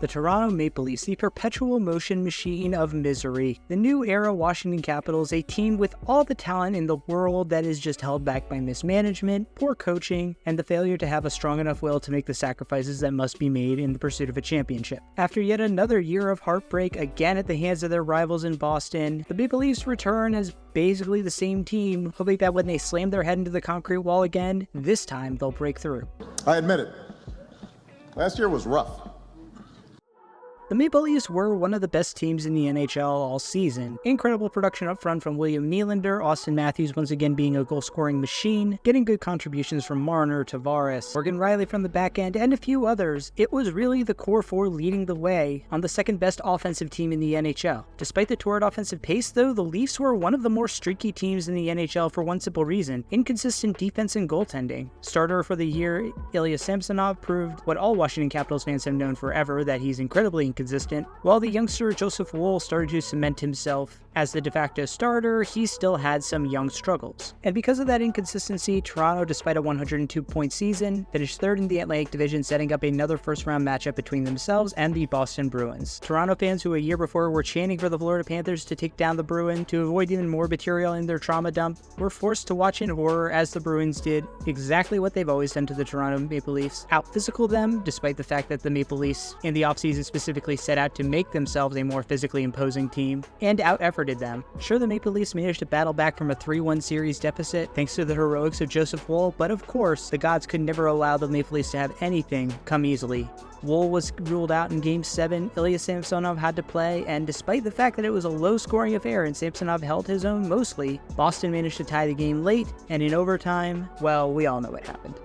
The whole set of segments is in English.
The Toronto Maple Leafs, the perpetual motion machine of misery. The new era Washington Capitals, a team with all the talent in the world that is just held back by mismanagement, poor coaching, and the failure to have a strong enough will to make the sacrifices that must be made in the pursuit of a championship. After yet another year of heartbreak, again at the hands of their rivals in Boston, the Maple Leafs return as basically the same team, hoping that when they slam their head into the concrete wall again, this time they'll break through. I admit it. Last year was rough. The Maple Leafs were one of the best teams in the NHL all season. Incredible production up front from William Nylander, Austin Matthews once again being a goal-scoring machine, getting good contributions from Marner, Tavares, Morgan Riley from the back end, and a few others. It was really the core four leading the way on the second best offensive team in the NHL. Despite the torrid offensive pace, though, the Leafs were one of the more streaky teams in the NHL for one simple reason: inconsistent defense and goaltending. Starter for the year, Ilya Samsonov, proved what all Washington Capitals fans have known forever, that he's incredibly inconsistent. While the youngster Joseph Woll started to cement himself as the de facto starter, he still had some young struggles. And because of that inconsistency, Toronto, despite a 102-point season, finished third in the Atlantic Division, setting up another first-round matchup between themselves and the Boston Bruins. Toronto fans who a year before were chanting for the Florida Panthers to take down the Bruins to avoid even more material in their trauma dump were forced to watch in horror as the Bruins did exactly what they've always done to the Toronto Maple Leafs: out-physical them, despite the fact that the Maple Leafs in the offseason specifically set out to make themselves a more physically imposing team, and out-efforted them. Sure, the Maple Leafs managed to battle back from a 3-1 series deficit thanks to the heroics of Joseph Woll, but of course, the gods could never allow the Maple Leafs to have anything come easily. Woll was ruled out in Game 7, Ilya Samsonov had to play, and despite the fact that it was a low-scoring affair and Samsonov held his own mostly, Boston managed to tie the game late, and in overtime, well, we all know what happened.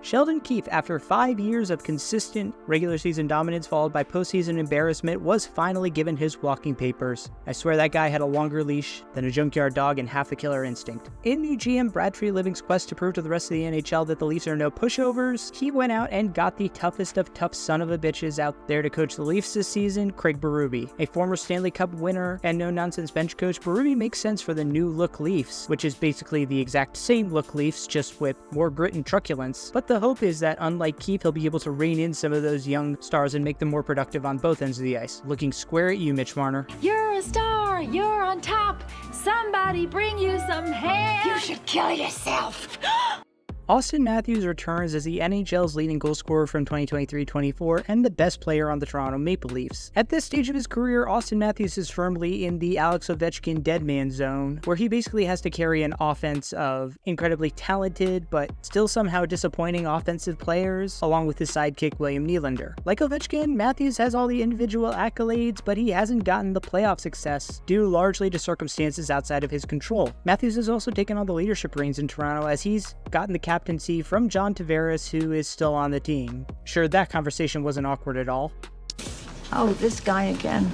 Sheldon Keefe, after 5 years of consistent regular season dominance followed by postseason embarrassment, was finally given his walking papers. I swear that guy had a longer leash than a junkyard dog and half the killer instinct. In new GM Brad Treliving's quest to prove to the rest of the NHL that the Leafs are no pushovers, he went out and got the toughest of tough son of a bitches out there to coach the Leafs this season, Craig Berube. A former Stanley Cup winner and no-nonsense bench coach, Berube makes sense for the new-look Leafs, which is basically the exact same look Leafs, just with more grit and truculence. But the hope is that, unlike Keefe, he'll be able to rein in some of those young stars and make them more productive on both ends of the ice. Looking square at you, Mitch Marner. You're a star! You're on top! Somebody bring you some hand! You should kill yourself! Austin Matthews returns as the NHL's leading goal scorer from 2023-24 and the best player on the Toronto Maple Leafs. At this stage of his career, Austin Matthews is firmly in the Alex Ovechkin dead man zone, where he basically has to carry an offense of incredibly talented but still somehow disappointing offensive players, along with his sidekick William Nylander. Like Ovechkin, Matthews has all the individual accolades, but he hasn't gotten the playoff success, due largely to circumstances outside of his control. Matthews has also taken on the leadership reins in Toronto, as he's gotten the captaincy from John Tavares, who is still on the team. Sure, that conversation wasn't awkward at all. Oh, this guy again.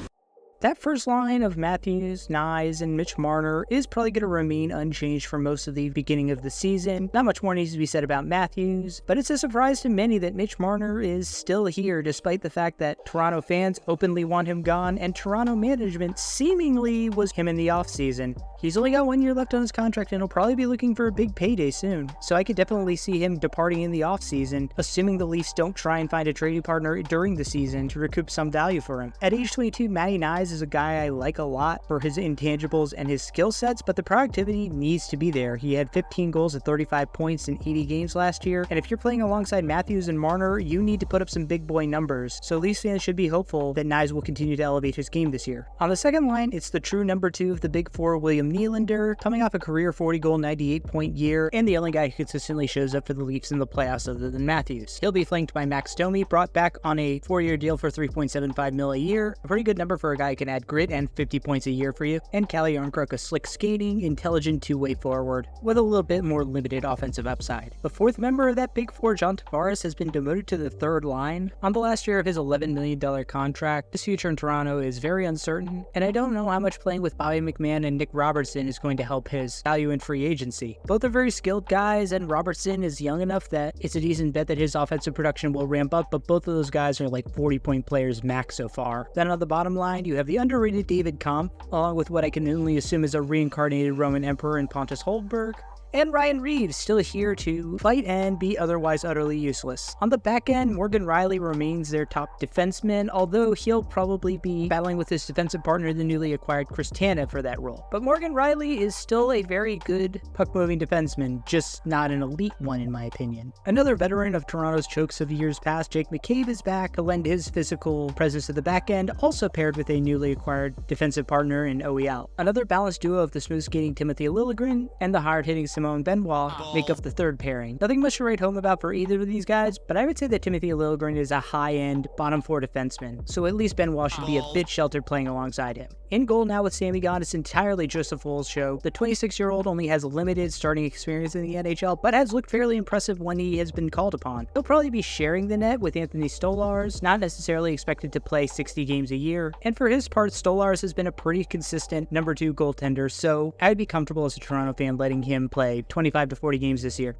That first line of Matthews, Nyes, and Mitch Marner is probably going to remain unchanged for most of the beginning of the season. Not much more needs to be said about Matthews, but it's a surprise to many that Mitch Marner is still here, despite the fact that Toronto fans openly want him gone, and Toronto management seemingly was him in the offseason. He's only got 1 year left on his contract, and he'll probably be looking for a big payday soon, so I could definitely see him departing in the offseason, assuming the Leafs don't try and find a trading partner during the season to recoup some value for him. At age 22, Matty Nyes is a guy I like a lot for his intangibles and his skill sets, but the productivity needs to be there. He had 15 goals at 35 points in 80 games last year, and if you're playing alongside Matthews and Marner, you need to put up some big boy numbers, so Leafs fans should be hopeful that Nyes will continue to elevate his game this year. On the second line, it's the true number 2 of the big four, William Nylander, coming off a career 40-goal, 98-point year, and the only guy who consistently shows up for the Leafs in the playoffs other than Matthews. He'll be flanked by Max Domi, brought back on a 4-year deal for $3.75 million a year, a pretty good number for a guy who can add grit and 50 points a year for you, and Calle Jarnkrok, a slick skating, intelligent two-way forward with a little bit more limited offensive upside. The fourth member of that big four, John Tavares, has been demoted to the third line on the last year of his $11 million contract. His future in Toronto is very uncertain, and I don't know how much playing with Bobby McMahon and Nick Robertson is going to help his value in free agency. Both are very skilled guys, and Robertson is young enough that it's a decent bet that his offensive production will ramp up, but both of those guys are like 40-point players max so far. Then on the bottom line, you have the underrated David Kampf, along with what I can only assume is a reincarnated Roman Emperor in Pontus Holmberg, And Ryan Reeves still here to fight and be otherwise utterly useless. On the back end, Morgan Rielly remains their top defenseman, although he'll probably be battling with his defensive partner, the newly acquired Chris Tanev, for that role. But Morgan Rielly is still a very good puck-moving defenseman, just not an elite one in my opinion. Another veteran of Toronto's chokes of years past, Jake McCabe, is back to lend his physical presence to the back end, also paired with a newly acquired defensive partner in OEL. Another balanced duo of the smooth-skating Timothy Liljegren and the hard-hitting Simone Benoit make up the third pairing. Nothing much to write home about for either of these guys, but I would say that Timothy Liljegren is a high-end bottom four defenseman, so at least Benoit should be a bit sheltered playing alongside him. In goal now with Sammy gone, it's entirely Joseph Woll's show. The 26-year-old only has limited starting experience in the NHL, but has looked fairly impressive when he has been called upon. He'll probably be sharing the net with Anthony Stolarz, not necessarily expected to play 60 games a year, and for his part, Stolarz has been a pretty consistent number 2 goaltender, so I'd be comfortable as a Toronto fan letting him play 25 to 40 games this year.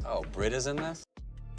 Oh, Britta's in this?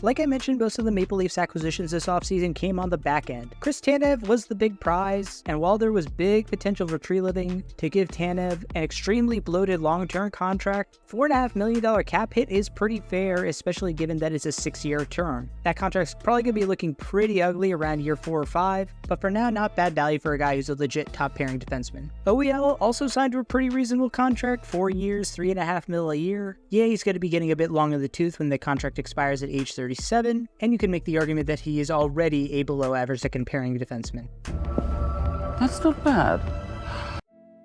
Like I mentioned, most of the Maple Leafs acquisitions this offseason came on the back end. Chris Tanev was the big prize, and while there was big potential for tree living, to give Tanev an extremely bloated long-term contract, $4.5 million cap hit is pretty fair, especially given that it's a 6-year term. That contract's probably going to be looking pretty ugly around year 4 or 5, but for now, not bad value for a guy who's a legit top-pairing defenseman. OEL also signed to a pretty reasonable contract, 4 years, $3.5 million a year. Yeah, he's going to be getting a bit long in the tooth when the contract expires at age 37, and you can make the argument that he is already a below-average second-pairing defenseman. That's not bad.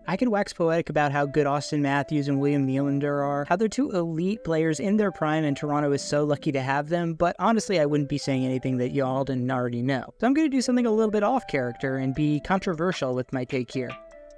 I could wax poetic about how good Austin Matthews and William Nylander are, how they're 2 elite players in their prime and Toronto is so lucky to have them, but honestly I wouldn't be saying anything that y'all didn't already know. So I'm going to do something a little bit off character and be controversial with my take here.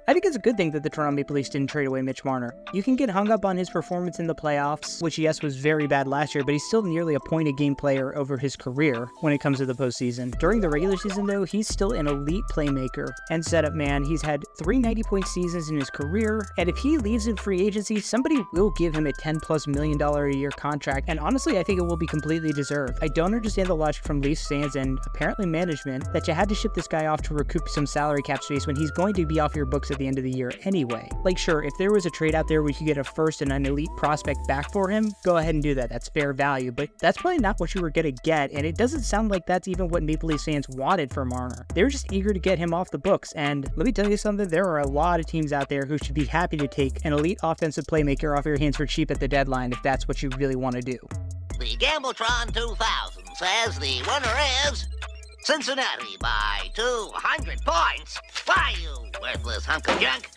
I think it's a good thing that the Toronto Maple Leafs didn't trade away Mitch Marner. You can get hung up on his performance in the playoffs, which yes was very bad last year, but he's still nearly a point-a-game player over his career when it comes to the postseason. During the regular season though, he's still an elite playmaker and setup man. He's had 3 90-point seasons in his career, and if he leaves in free agency, somebody will give him a $10+ million a year contract, and honestly I think it will be completely deserved. I don't understand the logic from Leafs fans and apparently management that you had to ship this guy off to recoup some salary cap space when he's going to be off your books at the end of the year anyway. Like sure, if there was a trade out there where you could get a first and an elite prospect back for him, go ahead and do that. That's fair value, but that's probably not what you were going to get, and it doesn't sound like that's even what Maple Leafs fans wanted for Marner. They were just eager to get him off the books, and let me tell you something, there are a lot of teams out there who should be happy to take an elite offensive playmaker off your hands for cheap at the deadline if that's what you really want to do. The Gambletron 2000 says the winner is Cincinnati by 200 points. Why, you worthless hunk of junk?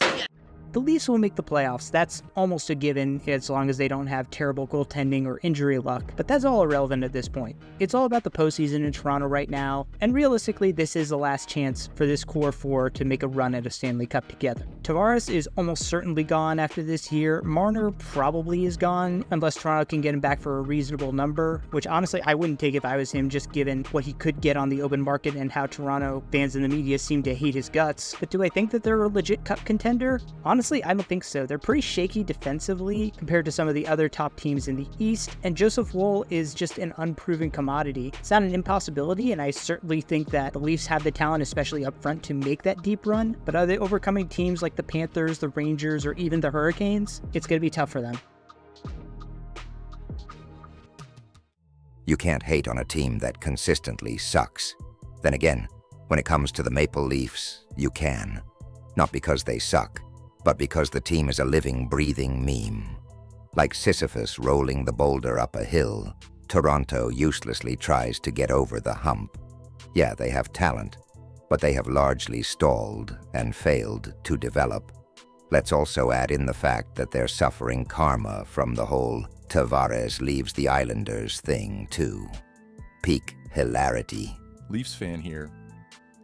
The Leafs will make the playoffs. That's almost a given as long as they don't have terrible goaltending or injury luck, but that's all irrelevant at this point. It's all about the postseason in Toronto right now, and realistically, this is the last chance for this core 4 to make a run at a Stanley Cup together. Tavares is almost certainly gone after this year. Marner probably is gone, unless Toronto can get him back for a reasonable number, which honestly I wouldn't take if I was him, just given what he could get on the open market and how Toronto fans and the media seem to hate his guts. But do I think that they're a legit cup contender? Honestly, I don't think so. They're pretty shaky defensively compared to some of the other top teams in the East, and Joseph Woll is just an unproven commodity. It's not an impossibility, and I certainly think that the Leafs have the talent, especially up front, to make that deep run, but are they overcoming teams like the Panthers, the Rangers, or even the Hurricanes? It's going to be tough for them. You can't hate on a team that consistently sucks. Then again, when it comes to the Maple Leafs, you can. Not because they suck, but because the team is a living, breathing meme. Like Sisyphus rolling the boulder up a hill, Toronto uselessly tries to get over the hump. Yeah, they have talent, but they have largely stalled and failed to develop. Let's also add in the fact that they're suffering karma from the whole Tavares leaves the Islanders thing, too. Peak hilarity. Leafs fan here.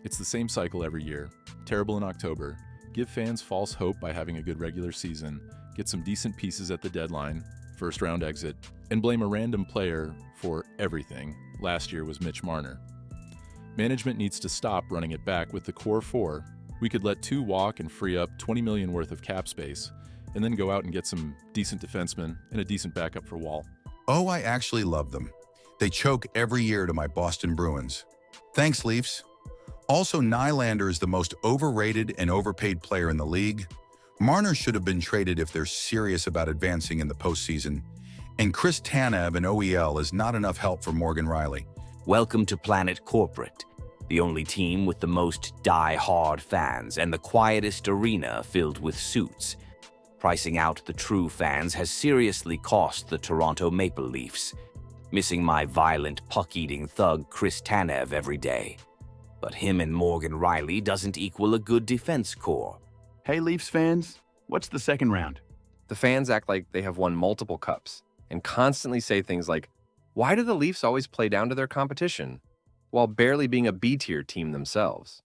It's the same cycle every year. Terrible in October. Give fans false hope by having a good regular season, get some decent pieces at the deadline, first round exit, and blame a random player for everything. Last year was Mitch Marner. Management needs to stop running it back with the core 4. We could let 2 walk and free up $20 million worth of cap space, and then go out and get some decent defensemen and a decent backup for Wall. Oh, I actually love them. They choke every year to my Boston Bruins. Thanks, Leafs. Also, Nylander is the most overrated and overpaid player in the league. Marner should have been traded if they're serious about advancing in the postseason. And Chris Tanev and OEL is not enough help for Morgan Riley. Welcome to Planet Corporate, the only team with the most die-hard fans and the quietest arena filled with suits. Pricing out the true fans has seriously cost the Toronto Maple Leafs, missing my violent puck-eating thug Chris Tanev every day. But him and Morgan Riley doesn't equal a good defense core. Hey Leafs fans, what's the second round? The fans act like they have won multiple cups and constantly say things like, why do the Leafs always play down to their competition, while barely being a B-tier team themselves?